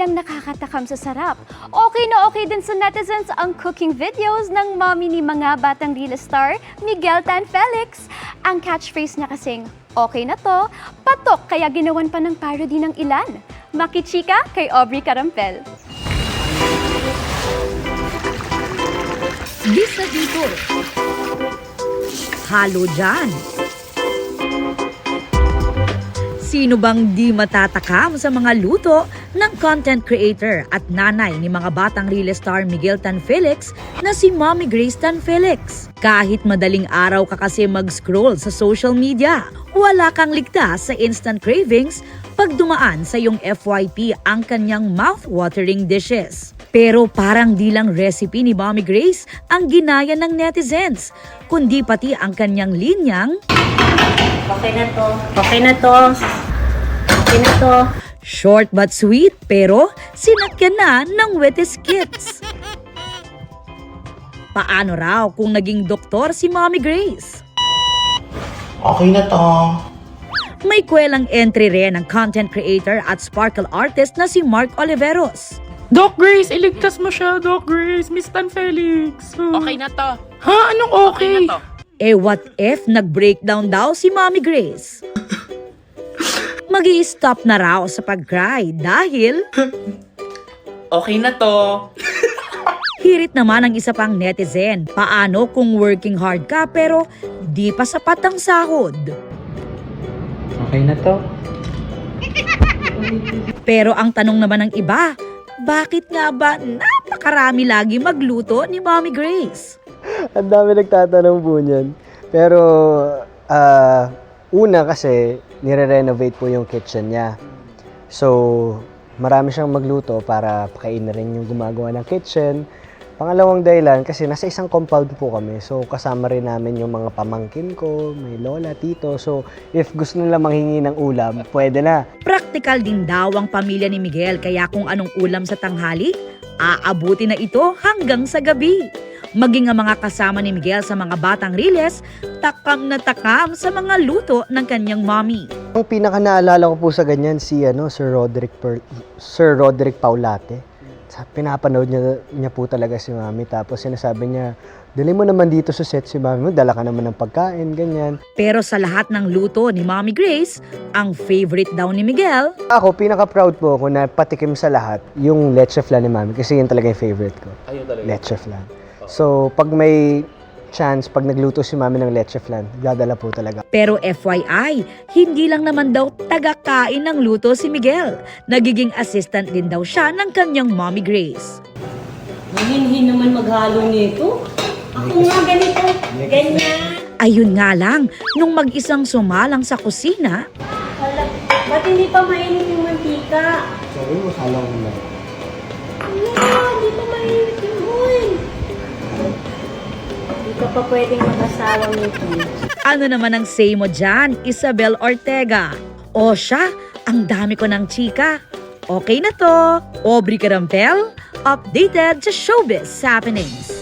lang nakakatakam sa sarap. Okay na okay din sa netizens ang cooking videos ng mommy ni mga batang real star, Miguel Tan Felix. Ang catchphrase niya kasing, okay na to, patok kaya ginawan pa ng parody ng ilan. Makichika kay Aubrey Carampel. Lisa dito. Halo dyan. Sino bang di matatakam sa mga luto ng content creator at nanay ni mga batang real star Miguel Tan Felix na si Mommy Grace Tan Felix? Kahit madaling araw ka kasi mag-scroll sa social media, wala kang ligtas sa instant cravings pag dumaan sa iyong FYP ang kanyang mouth-watering dishes. Pero parang di lang recipe ni Mommy Grace ang ginaya ng netizens, kundi pati ang kanyang linyang Okay na to. Okay na to. Okay na to. short but sweet pero sinakyan na ng witty skits. Paano raw kung naging doktor si Mommy Grace? Okay na to. May kwelang entry rin ng content creator at sparkle artist na si Mark Oliveros. Doc Grace, iligtas mo siya, Doc Grace. Miss Tan Felix. Okay na to. Ha? Anong okay? na to. Eh what if nag-breakdown daw si Mommy Grace? Mag-i-stop na raw sa pag-cry dahil Okay na to. hirit naman ang isa pang netizen. Paano kung working hard ka pero di pa sapat ang sahod? Okay na to. Pero ang tanong naman ng iba, bakit nga ba napakarami lagi magluto ni Mommy Grace? Ang dami nagtatanong po niyan. Pero, una kasi, nire-renovate po yung kitchen niya. So, marami siyang magluto para pakain na rin yung gumagawa ng kitchen. Pangalawang dahilan, kasi nasa isang compound po kami. So, kasama rin namin yung mga pamangkin ko, may lola, tito. So, if gusto nila manghingi ng ulam, pwede na. Praktikal din daw ang pamilya ni Miguel kaya kung anong ulam sa tanghali, aabuti na ito hanggang sa gabi. Maging ang mga kasama ni Miguel sa mga batang riles, takam na takam sa mga luto ng kanyang mommy. Ang pinaka naalala ko po sa ganyan, si Sir Roderick Paulate. Pinapanood niya po talaga si Mami. Tapos sinasabi niya, dali mo naman dito sa set si Mami, dala ka naman ng pagkain, ganyan. Pero sa lahat ng luto ni Mommy Grace, ang favorite daw ni Miguel, Ako, pinaka-proud po ako na patikim sa lahat yung leche flan ni Mami kasi yun talaga yung favorite ko. Ayun talaga. Leche flan. So, pag may chance, pag nagluto si Mami ng leche flan, dadala po talaga. pero FYI, hindi lang naman daw taga-kain ng luto si Miguel. Nagiging assistant din daw siya ng kanyang Mommy Grace. Mahinhin naman maghalo nito. Ako nga ganito. Ganyan. Ayun nga lang, nung mag-isang sumalang sa kusina, Hala, ba't hindi pa mainit yung mantika? Sabi mo, salang mo na. Hala, hindi pa mainit yung oil. Hindi ka pa pwedeng mag-asawa nito. ano naman ang say mo dyan, Isabel Ortega? O siya, ang dami ko ng chika. Okay na to. Aubrey Carampel, updated sa showbiz happenings.